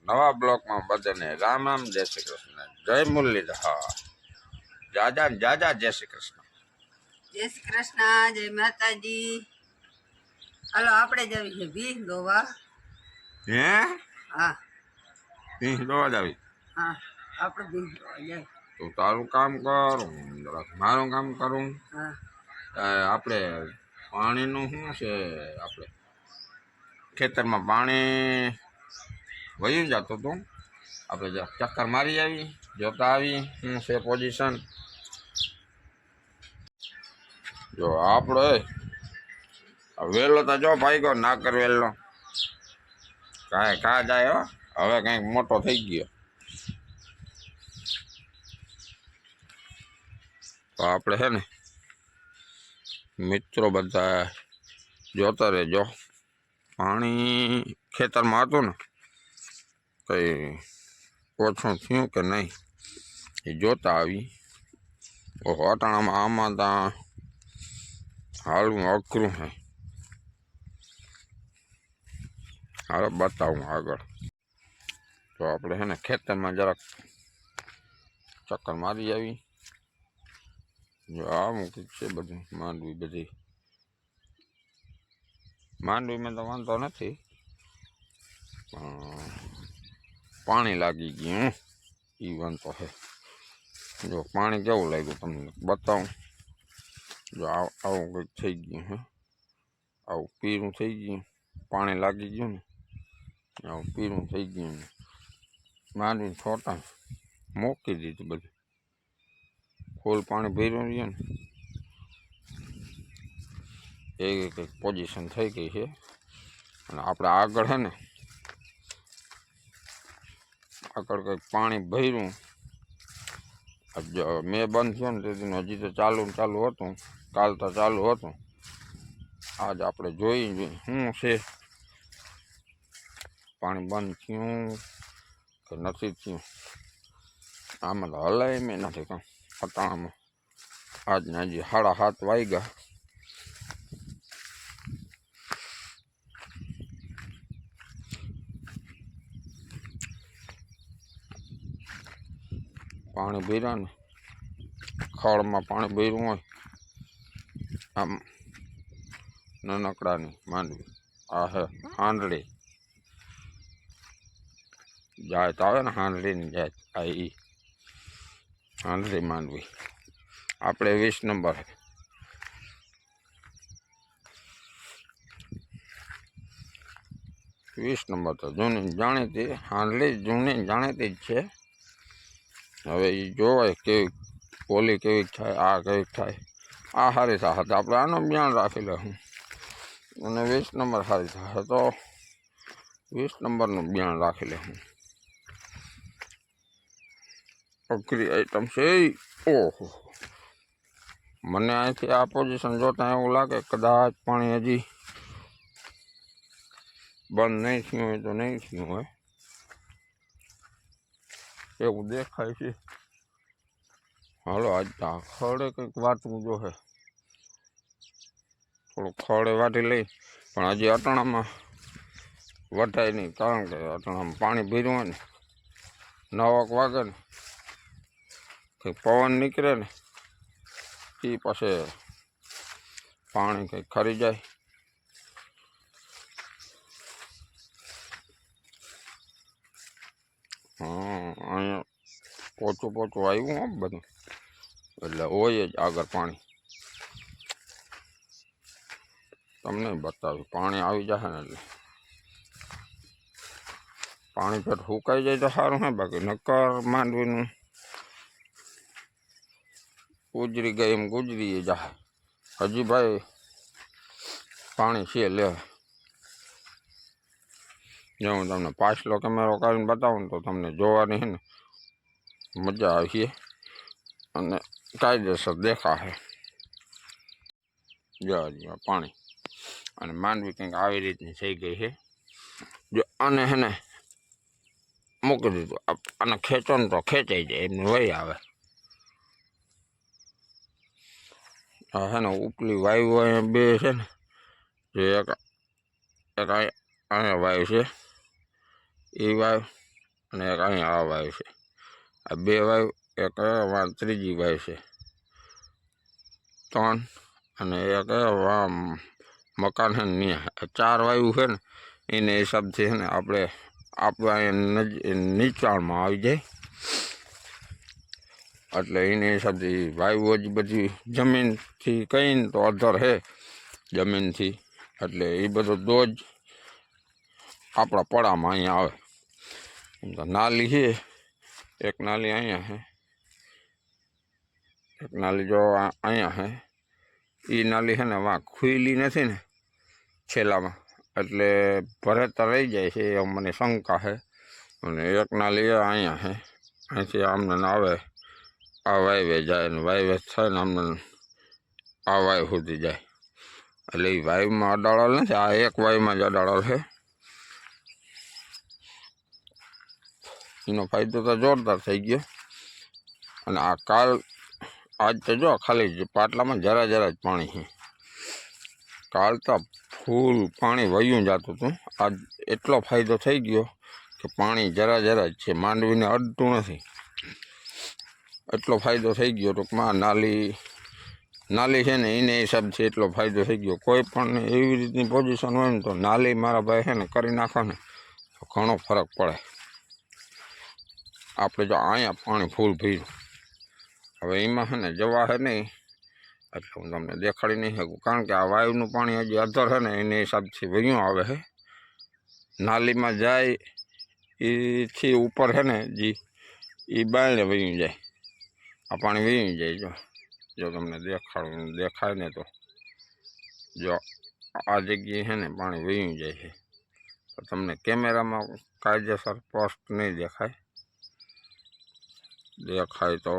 નવા બ્લોકમાં બધાને રામ રામ, જય શ્રી કૃષ્ણ, જય મુરલીધર. જાજા જાજા જય શ્રી કૃષ્ણ. જય શ્રી કૃષ્ણ, જય માતાજી. હાલો આપણે જવી છે ભીખ દોવા. હે? હા ભીખ દોવા જ આવી. હા, આપણે ભીખ દોવા જાય. તો તારું કામ કર, મારું કામ કરું. હા, આપણે પાણીનું શું છે? આપણે ખેતરમાં પાણી વયું જતું હતું. આપણે ચક્કર મારી આવી, જોતા આવી શું છે પોઝિશન. જો આપણો વેલો તો જો ભાઈ ગયો ના કર વેલો કાંઈ કા જાય. હવે કંઈક મોટો થઈ ગયો તો આપણે છે ને મિત્રો બધા જોતા રહેજો. પાણી ખેતરમાં હતું ને કંઈ ઓછું થયું કે નહીં એ જોતા આવી. અટાણામાં આમાં ત્યાં હાલવું અઘરું છે. હાલ બતાવું આગળ. તો આપણે છે ને ખેતરમાં જરાક ચક્કર મારી આવી. જો આ મૂકી છે બધું બધી માંડવીમાં તો વાંધો નથી, પણ પાણી લાગી ગયું એ વાંધો છે. જો પાણી કેવું લાગ્યું તમને બતાવું. જો આવું કંઈક થઈ ગયું હે, આવું પીળું થઈ ગયું. પાણી લાગી ગયું ને આવું પીળું થઈ ગયું. માંડવી છોટા મૂકી દીધું બધું, ફૂલ પાણી ભર્યું રહ્યું ને એ કંઈક પોઝિશન થઈ ગઈ છે. અને આપણે આગળ છે ને આગળ કંઈક પાણી ભર્યું. મેં બંધ થયો ને તેથી હજી તો ચાલુ હતું, કાલ તો ચાલુ હતું. આજ આપણે જોઈ શું છે પાણી બંધ થયું કે નથી થયું. આમાં તો હલાય મેં નથી કાં અટાણામાં. આજને હજી 7:30 વાગ્યા. પાણી ભર્યા ને ખળમાં પાણી ભર્યું હોય આમ નાનકડાની માંડવી. આ હે હાંડળી જાત આવે ને, હાંડળીની જાત આ એ હાંડળી માંડવી. આપણે 20 નંબર 20 નંબર તો જૂની જાણીતી હાંડળી, જૂની જાણીતી જ છે. હવે એ જોવાય કેવી પોલી કેવી થાય, આ કેવી થાય. આ સારી થાય તો આપણે આનું ધ્યાન રાખી લઉં. અને 20 નંબર સારી થાય તો 20 નંબરનું ધ્યાન રાખી લઉં. અઘરી આઈટમ છે. ઓહો, મને અહીંથી આ પોઝિશન જોતાં એવું લાગે કદાચ પાણી હજી બંધ નહીં થયું હોય તો નહીં થયું હોય એવું દેખાય છે. હાલો આજ ખડે કંઈક વાટવું જોશે. થોડું ખડે વાટી લઈ, પણ હજી અટાણામાં વટાય નહીં. કારણ કે અટાણામાં પાણી ભર્યું હોય ને 9 વાગે ને કંઈક પવન નીકળે ને એ પછી પાણી કંઈક ખરી જાય. અહીંયા પોચું આવ્યું આમ બધું, એટલે હોય જ આગળ પાણી. તમને બતાવ્યું પાણી આવી જશે ને એટલે પાણી ફેર સુકાઈ જાય તો સારું હે. બાકી નક્કર માંડવીનું ગુજરી ગઈ એમ ગુજરી જાય. હજી ભાઈ પાણી છે લે. જો હું તમને પાછલો કેમેરો કાઢીને બતાવું ને તો તમને જોવાની છે ને મજા આવી અને કાયદેસર દેખાશે. જો પાણી અને માંડવી કંઈક આવી રીતની થઈ ગઈ છે. જો આને છે ને મૂકી દીધું, આને ખેંચો ને તો ખેંચાઈ જાય એમને વહી આવે. હા છે ને ઉપલી વાયુ અહીંયા બે છે ને, જે એક અહીંયા વાયુ છે એ વાયુ અને એક અહીંયા આ વાયુ છે. આ 2 વાયુ, એક ત્રીજી વાયુ છે 3, અને એક મકાન છે ને ત્યાં 4 વાયુ છે ને એને હિસાબથી છે ને આપણે અહીંયા નીચાણમાં આવી જાય. એટલે એને હિસાબથી વાયુ જ બધી જમીનથી કહીને તો અધર છે જમીનથી, એટલે એ બધો દોજ આપણા પડામાં અહીંયા આવે. તો નાલી છે, એક નાલી અહીંયા છે, એક નાલી જો અહીંયા છે. એ નાલી છે ને વાં ખુલ્લી નથી ને છેલ્લામાં, એટલે ભરેતા રહી જાય છે એવું મને શંકા છે. અને એક નાલી અહીંયા છે, અહીંથી આમને આવે આ વાયવે જાય ને વાયવે થાય ને આમને આ વાયુ સુધી જાય. એટલે એ વાયુમાં અડાળલ નથી, આ એક વાયુમાં જ અડાળલ છે. એનો ફાયદો તો જોરદાર થઈ ગયો. અને આ આજ તો જો ખાલી પાટલામાં જરા જ પાણી છે. કાલ તો ફૂલ પાણી વયું જતું હતું. આજ એટલો ફાયદો થઈ ગયો કે પાણી જરા જ છે, માંડવીને અડતું નથી. એટલો ફાયદો થઈ ગયો ટૂંકમાં. નાલી છે ને એને હિસાબથી એટલો ફાયદો થઈ ગયો. કોઈ પણ એવી રીતની પોઝિશન હોય ને તો નાલી મારા ભાઈ છે ને કરી નાખો ને તો ઘણો ફરક પડે. આપણે જો અહીંયા પાણી ફૂલ ભર્યું, હવે એમાં છે ને જવા છે નહીં, એટલે હું તમને દેખાડી નહીં શકું. કારણ કે આ વાયુનું પાણી હજી અધર છે ને એને હિસાબથી વયું આવે છે. નાલીમાં જાય એથી ઉપર છે ને એ બાયણે વયું જાય, આ પાણી વયું જાય. જો તમને દેખાય ને તો જો આ જગ્યાએ છે ને પાણી વયું જાય છે. તો તમને કેમેરામાં કાયદેસર સ્પષ્ટ નહીં દેખાય તો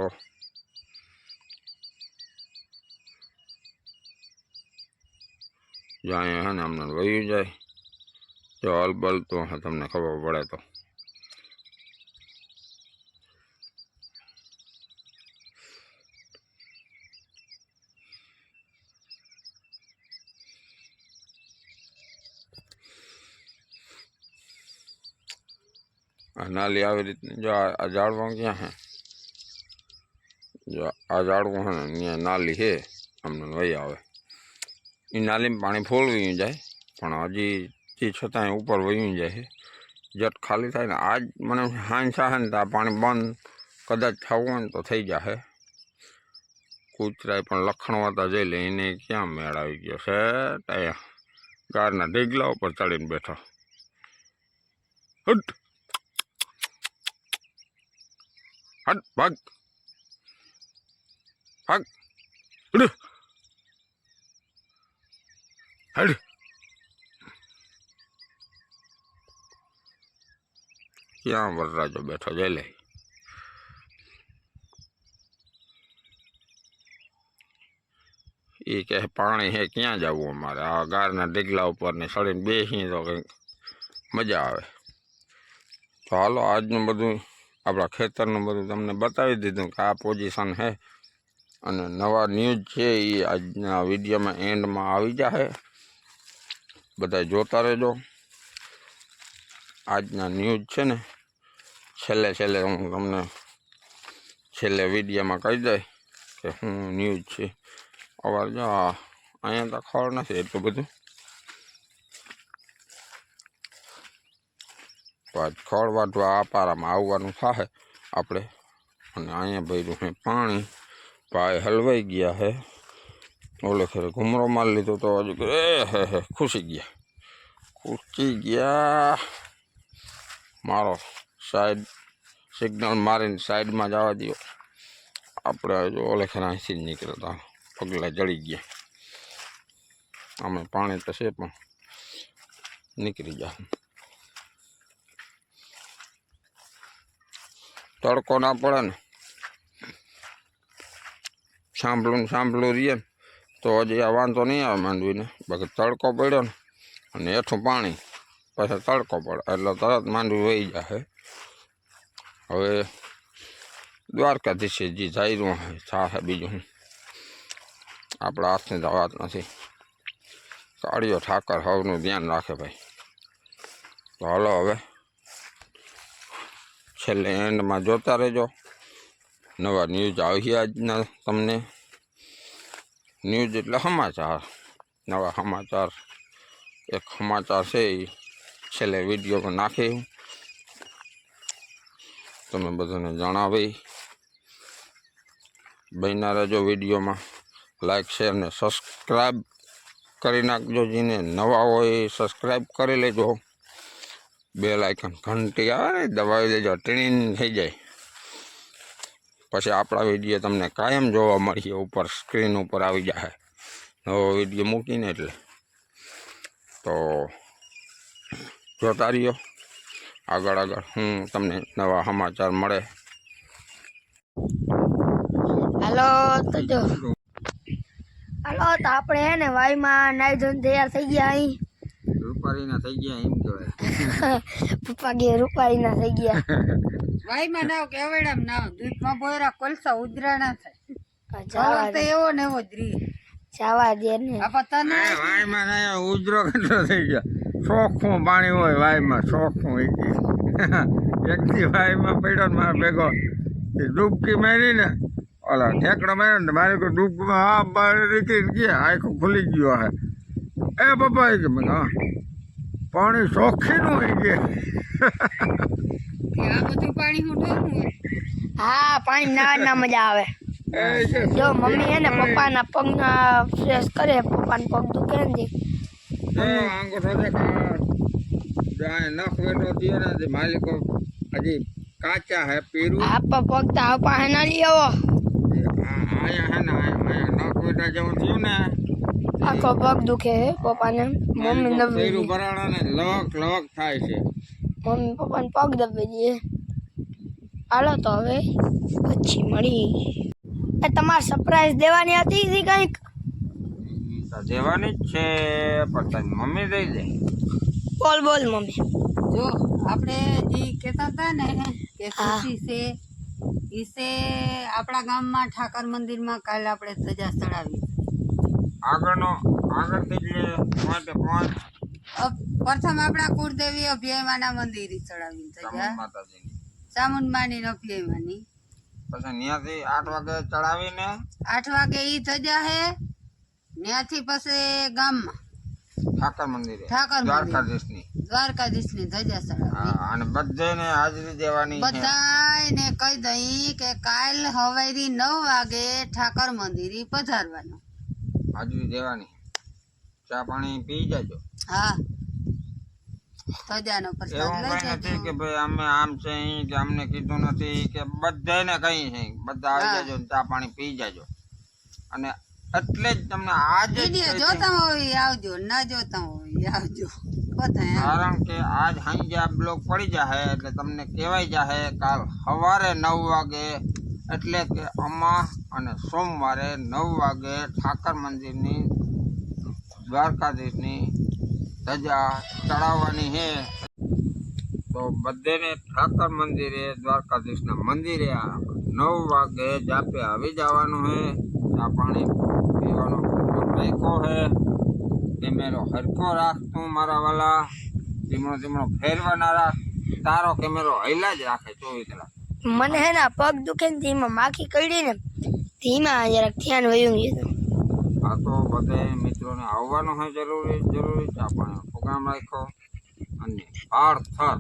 જો અહીંયા છે ને અમને વયું જાય. જો હલબલ તો તમને ખબર પડે તો આ નાલી આવી રીતની. જો આ ઝાડવા ક્યાં છે, જો આ ઝાડવું છે ને ત્યાં નાલી છે, અમને વહી આવે. એ નાલીમાં પાણી ફૂલ વયું જાય, પણ હજી તે છતાંય ઉપર વયું જાય છે. જટ ખાલી થાય ને આજ મને હાંજ થાય ને તો આ પાણી બંધ કદાચ થવું હોય ને તો થઈ જશે. કૂતરાય પણ લખણવાતા જઈ લે, એને ક્યાં મેળ આવી ગયો છે. ત્યાં ગારના ઢીગલા ઉપર ચડીને બેઠો. હટ હટ ભાગ ભાગ હડ હડ. ક્યાં વરરાજો બેઠો જઈ લે. એ કહે પાણી હે ક્યાં જવું અમારે, આ ગારના ઢીગલા ઉપર ને ચડીને બેસી તો કંઈક મજા આવે. તો હાલો આજનું બધું આપણા ખેતરનું બધું તમને બતાવી દીધું કે આ પોઝિશન છે. અને નવા ન્યૂઝ છે એ આજના વિડીયોમાં એન્ડમાં આવી જશે, બધા જોતા રહેજો. આજના ન્યૂઝ છે ને છેલ્લે હું તમને છેલ્લે વિડીયોમાં કહી દઈ કે શું ન્યૂઝ છે. અવાર જો અહીંયા તો ખબર નથી એટલું બધું, તો આજ ખડ વાટવા આ પારામાં આવવાનું થાય આપણે. અને અહીંયા ભર્યું છે પાણી, ભાઈ હલવાઈ ગયા છે. ઓલે ખેરે ઘૂમરો મારી લીધો તો હજુ હે ખુશી ગયા. મારો સાઈડ સિગ્નલ મારીને સાઈડમાં જવા દો. આપણે હજુ ઓલે ખેરે અહીંથી જ નીકળતા પગલા જડી ગયા. અમે પાણી તો છે પણ નીકળી જાય. તડકો ના પડે ને સાંભળું રહીએ ને તો હજી આ વાંધો નહીં આવે માંડવીને. બાકી તડકો પડ્યો ને અને હેઠું પાણી પછી તડકો પડે એટલે તરત માંડવી વહી જાય. હવે દ્વારકાધીશે જે જાયરું થાય બીજું હું આપણા હાથની તો વાત નથી. કાળીઓ ઠાકર હવનું ધ્યાન રાખે ભાઈ. તો હાલો હવે છેલ્લે એન્ડમાં જોતા રહેજો. નવા ન્યૂઝ આવી આજના તમને. ન્યૂઝ એટલે સમાચાર, નવા સમાચાર. એક સમાચાર છે એ છેલ્લે વિડીયોમાં નાખી તમે બધાને જણાવી. બન્યા રહેજો વિડીયોમાં. લાઈક શેર ને સબસ્ક્રાઈબ કરી નાખજો. જેને નવા હોય એ સબસ્ક્રાઈબ કરી લેજો. બેલ આઇકન ઘંટી આવે ને દબાવી દેજો, ટ્રેન થઈ જાય. પછી આપણા વિડીયો તમને કાયમ જોવા મળશે. ઉપર સ્ક્રીન ઉપર આવી જાય નવો વિડીયો મૂકીને. એટલે તો જોતા રહ્યો આગળ આગળ હું તમને નવા સમાચાર મળે. હાલો તો જો હાલો તો આપણે હે ને વાયમાં નાઈ ધોઈને તૈયાર થઈ ગયા. અહીં રૂપારીના થઈ ગયા એમ કહેવાય. પપ્પા કે રૂપારીના થઈ ગયા. વાયમાં નાવ કે અવેડામ નાવ, દૂધમાં બોયરા કોલસા ઉધરાણા થાય. જવા તો એવો ને એવો જ રી. જવા દે ને. આપા તને વાયમાં ના ઉજરો કેટલો થઈ ગયા. ચોખ્ખું પાણી હોય વાયમાં, ચોખ્ખું એકથી વાયમાં પડ્યો ને મારા ભેગો ડૂબકી મારી ને ઓલા ઠેકડો માર્યો ને મારે કોઈ ડૂબકીમાં હા બહાર નીકળી ગયા. આખું ખુલી ગયો હે. એ પપ્પા કે મને હા પાણી ચોખ્ખીનું હોય કે આ બધું પાણી મોટું હોય. હા પાણી ના મજા આવે. જો મમ્મી હે ને પપ્પાના પગના ફ્રેશ કરે. પપ્પાના પગ દુખે ને અંગૂઠો નખ વેઠો થયો ને માલિકો હજી કાચા હે પીરું. આપા પગ તો આ પાસે ના લઈ આવો. આયા હે ને આયા નખ વેઠા જેવું થયું ને આખો પગ દુખે હે પપ્પાને. મમ્મી પીરું દબાવી ભરાણા ને લવક લવક થાય છે. મમ્મી પપ્પાને પગ દબાવી દઈએ. હાલો તો હવે પછી મળી. એ તમારે સરપ્રાઈઝ દેવાની હતી ઈ કંઈક? દેવાની જ છે પણ તારી મમ્મી દઈ દે. બોલ બોલ મમ્મી. જો આપણે જે કહેતા હતા ને કે હા. ખુશી છે ઈસે આપણા ગામમાં ઠાકર મંદિરમાં કાલે આપણે ધજા ચડાવી. આગળથી જ માટે પાંચ પ્રથમ આપણા કુળદેવી અભિયાયમાના મંદિરે ચડાવી ધજા. માતાજીની. ચામુંડમાની ને અભિયાયમાની. પછી ત્યાંથી 8 વાગે ચડાવીને 8 વાગે ઈ ધજા હે. ત્યાંથી પછી ગામમાં ઠાકર મંદિરે ઠાકર દ્વારકાધીશની દ્વારકાધીશની ધજા ચડાવી. હા અને બધાને હાજરી દેવાની છે. બધાને કહી દઈ કે કાલ હવારી 9 વાગે ઠાકર મંદિરે પધારવાનું. હાજરી દેવાની. ચા પાણી પી જાજો. હા ધજાનો પ્રસાદ એવું લઈ કઈ નથી કે જજો. ભાઈ અમે આમ છે કે અમને કીધું નથી કે બધાને કઈ છે. બધા આવી હા. જાજો ને ચા પાણી પી જાજો. અને એટલે જ તમને આજે જ વિડીયો કહે છે. જોતા હોય આવજો, ના જોતા હોય આવજો બધા. કારણ કે આજ સાંજે આ બ્લોક પડી જાહે એટલે તમને કહેવાય જાહે કાલ સવારે 9 વાગે એટલે કે અમા અને સોમવારે 9 વાગે ઠાકર મંદિરની દ્વારકાધીશની ધજા ચડાવવાની છે. તો બધાને ઠાકર મંદિરે દ્વારકાધીશના મંદિરે 9 વાગે જાપે આવી જવાનું છે. ચા પાણી પીવાનો રાખ્યો છે. કેમેરો હરખો રાખ તું મારા વાલા. ધીમો ફેરવા ના રાખ. તારો કેમેરો હૈલા જ રાખે 24 કલાક. મને હે ને પગ દુખે ને તેમાં માખી કડી ને તેમાં જરાક ધ્યાન વયું ગયું. આ તો બધે મિત્રોને આવવાનું હોય જરૂરી ચા પાણીનો પ્રોગ્રામ રાખ્યો. અને આર્થર